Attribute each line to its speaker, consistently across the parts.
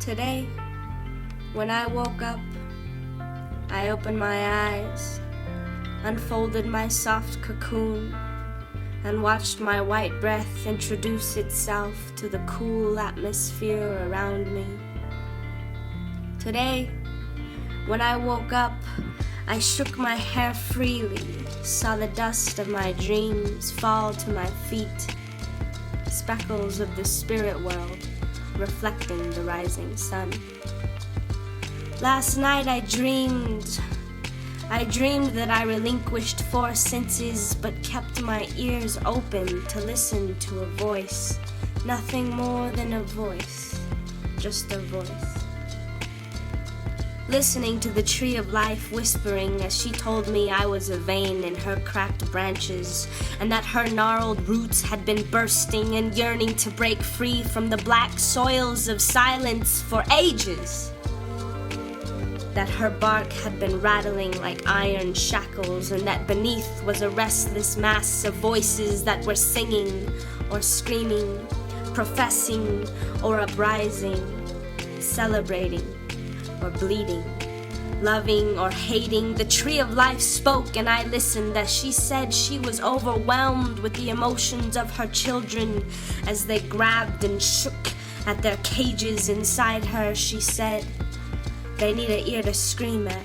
Speaker 1: Today, when I woke up, I opened my eyes, unfolded my soft cocoon, and watched my white breath introduce itself to the cool atmosphere around me. Today, when I woke up, I shook my hair freely, saw the dust of my dreams fall to my feet, speckles of the spirit world reflecting the rising sun. Last night I dreamed that I relinquished 4 senses but kept my ears open to listen to a voice, nothing more than a voice, just a voice. Listening to the tree of life whispering as she told me I was a vein in her cracked branches, and that her gnarled roots had been bursting and yearning to break free from the black soils of silence for ages. That her bark had been rattling like iron shackles, and that beneath was a restless mass of voices that were singing or screaming, professing or uprising, celebrating or bleeding, loving or hating. The tree of life spoke, and I listened as she said she was overwhelmed with the emotions of her children as they grabbed and shook at their cages inside her. She said, they need an ear to scream at,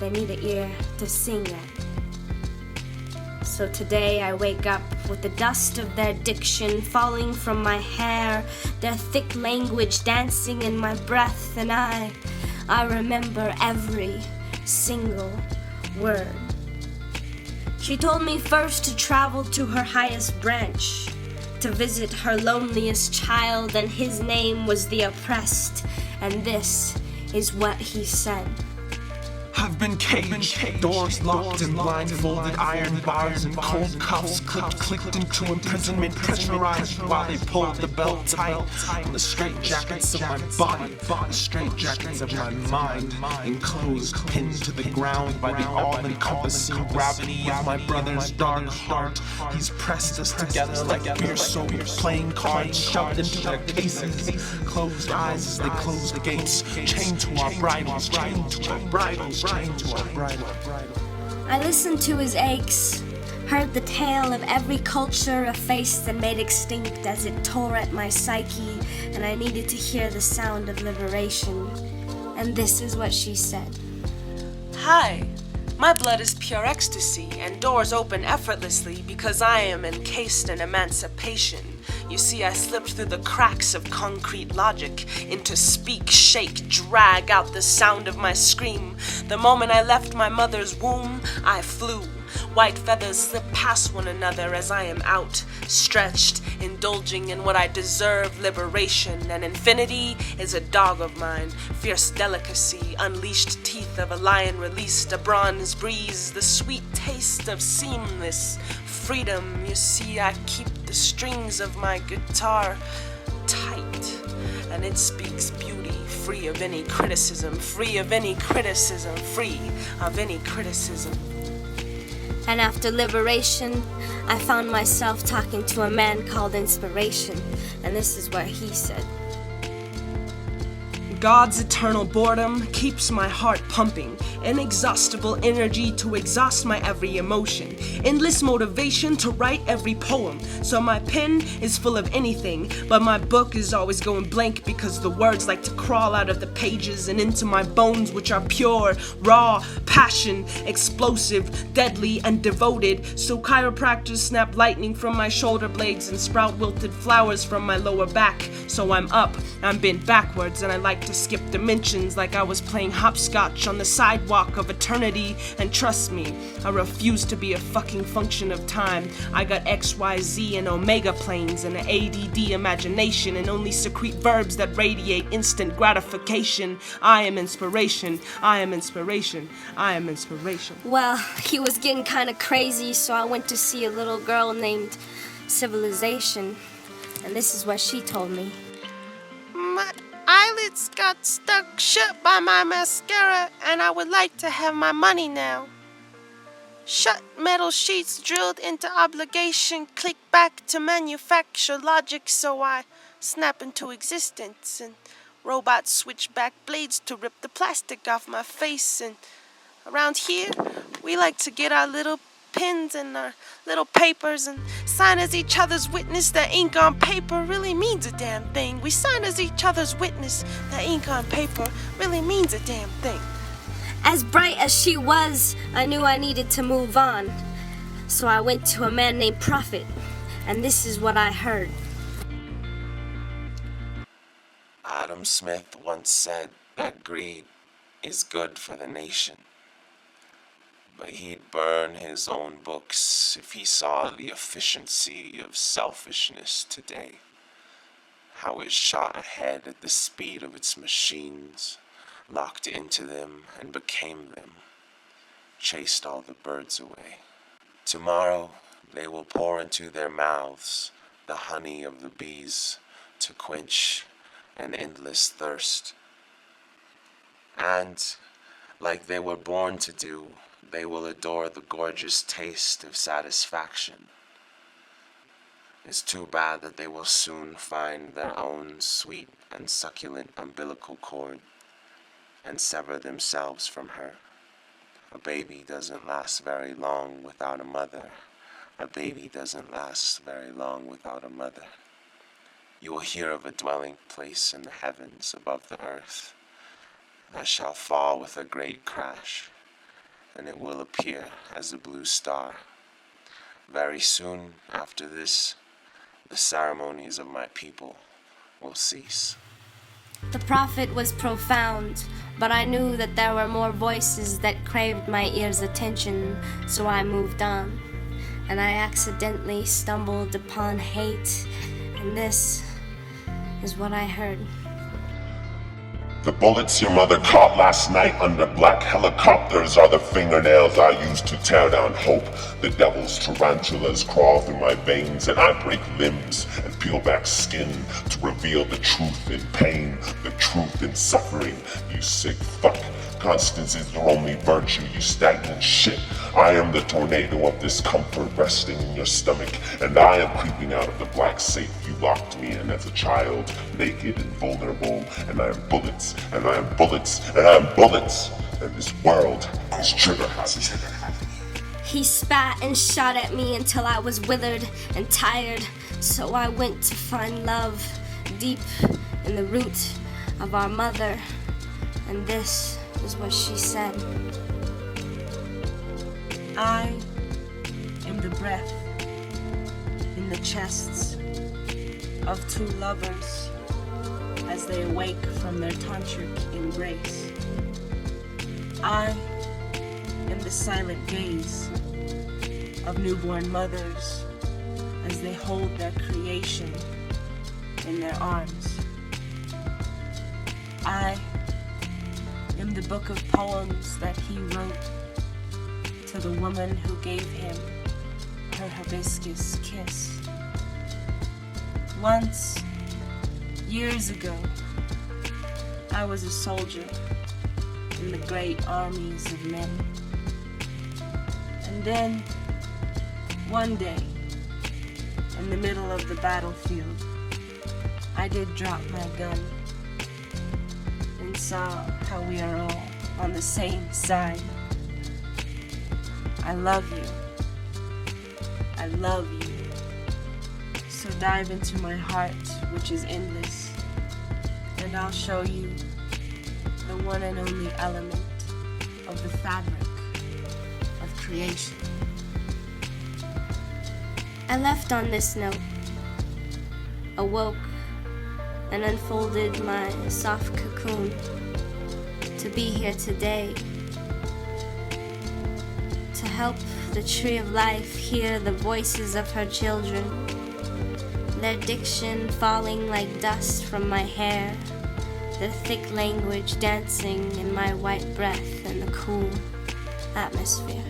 Speaker 1: they need an ear to sing at. So today I wake up with the dust of their diction falling from my hair, their thick language dancing in my breath, and I remember every single word. She told me first to travel to her highest branch, to visit her loneliest child, and his name was the oppressed, and this is what he said.
Speaker 2: I've been caged, doors locked and blindfolded, iron bars and cold cuffs clicked into imprisonment, pressurized while they pulled the belt tight on the straitjackets of my body, the straitjackets of my mind, enclosed, pinned to the ground by the all-encompassing gravity of my brother's dark heart. He's pressed us together like beer soaked playing cards shoved into their cases, closed eyes as they close the gates, chained to our bridles, chained to our bridles.
Speaker 1: I listened to his aches, heard the tale of every culture effaced and made extinct as it tore at my psyche, and I needed to hear the sound of liberation. And this is what she said.
Speaker 3: Hi, my blood is pure ecstasy, and doors open effortlessly because I am encased in emancipation. You see, I slipped through the cracks of concrete logic into speak, shake, drag out the sound of my scream. The moment I left my mother's womb, I flew. White feathers slip past one another as I am out, stretched, indulging in what I deserve, liberation. And infinity is a dog of mine, fierce delicacy, unleashed teeth of a lion released, a bronze breeze, the sweet taste of seamless freedom. You see, I keep the strings of my guitar tight, and it speaks beauty, free of any criticism, free of any criticism, free of any criticism.
Speaker 1: And after liberation, I found myself talking to a man called Inspiration, and this is what he said.
Speaker 3: God's eternal boredom keeps my heart pumping, inexhaustible energy to exhaust my every emotion, endless motivation to write every poem. So my pen is full of anything, but my book is always going blank because the words like to crawl out of the pages and into my bones, which are pure, raw, passion, explosive, deadly, and devoted. So chiropractors snap lightning from my shoulder blades and sprout wilted flowers from my lower back. So I'm up, I'm bent backwards, and I like to skip dimensions like I was playing hopscotch on the sidewalk of eternity. And trust me, I refuse to be a fucking function of time. I got X, Y, Z and Omega planes and an ADD imagination, and only secrete verbs that radiate instant gratification. I am inspiration, I am inspiration, I am inspiration.
Speaker 1: Well, he was getting kind of crazy, so I went to see a little girl named Civilization, and this is what she told me.
Speaker 3: My eyelids got stuck shut by my mascara, and I would like to have my money now. Shut metal sheets drilled into obligation, click back to manufacture logic, so I snap into existence. And Robots switch back blades to rip the plastic off my face. And around here, we like to get our little pens and our little papers and sign as each other's witness. The ink on paper really means a damn thing. We sign as each other's witness. The ink on paper really means a damn thing.
Speaker 1: As bright as she was, I knew I needed to move on. So I went to a man named Prophet, and this is what I heard.
Speaker 2: Adam Smith once said that greed is good for the nation. But he'd burn his own books if he saw the efficiency of selfishness today. How it shot ahead at the speed of its machines, locked into them and became them, chased all the birds away. Tomorrow they will pour into their mouths the honey of the bees to quench an endless thirst. And, like they were born to do, they will adore the gorgeous taste of satisfaction. It's too bad that they will soon find their own sweet and succulent umbilical cord and sever themselves from her. A baby doesn't last very long without a mother. A baby doesn't last very long without a mother. You will hear of a dwelling place in the heavens above the earth that shall fall with a great crash, and it will appear as a blue star. Very soon after this, the ceremonies of my people will cease.
Speaker 1: The prophet was profound, but I knew that there were more voices that craved my ear's attention, so I moved on. And I accidentally stumbled upon hate, and this is what I heard.
Speaker 4: The bullets your mother caught last night under black helicopters are the fingernails I use to tear down hope. The devil's tarantulas crawl through my veins and I break limbs and peel back skin to reveal the truth in pain, the truth in suffering. You sick fuck. Constance is your only virtue, you stagnant shit. I am the tornado of discomfort resting in your stomach, and I am creeping out of the black safe you locked me in as a child, naked and vulnerable, and I am bullets, and I am bullets, and I am bullets, and this world is trigger happy.
Speaker 1: He spat and shot at me until I was withered and tired, so I went to find love deep in the root of our mother, and this is what she said.
Speaker 3: I am the breath in the chests of two lovers as they awake from their tantric embrace. I am the silent gaze of newborn mothers as they hold their creation in their arms. I am the book of poems that he wrote to the woman who gave him her hibiscus kiss. Once, years ago, I was a soldier in the great armies of men. And then, one day, in the middle of the battlefield, I did drop my gun and saw how we are all on the same side. I love you. I love you. So dive into my heart, which is endless, and I'll show you the one and only element of the fabric of creation.
Speaker 1: I left on this note, awoke, and unfolded my soft cocoon to be here today, to help the tree of life hear the voices of her children, their diction falling like dust from my hair, their thick language dancing in my white breath in the cool atmosphere.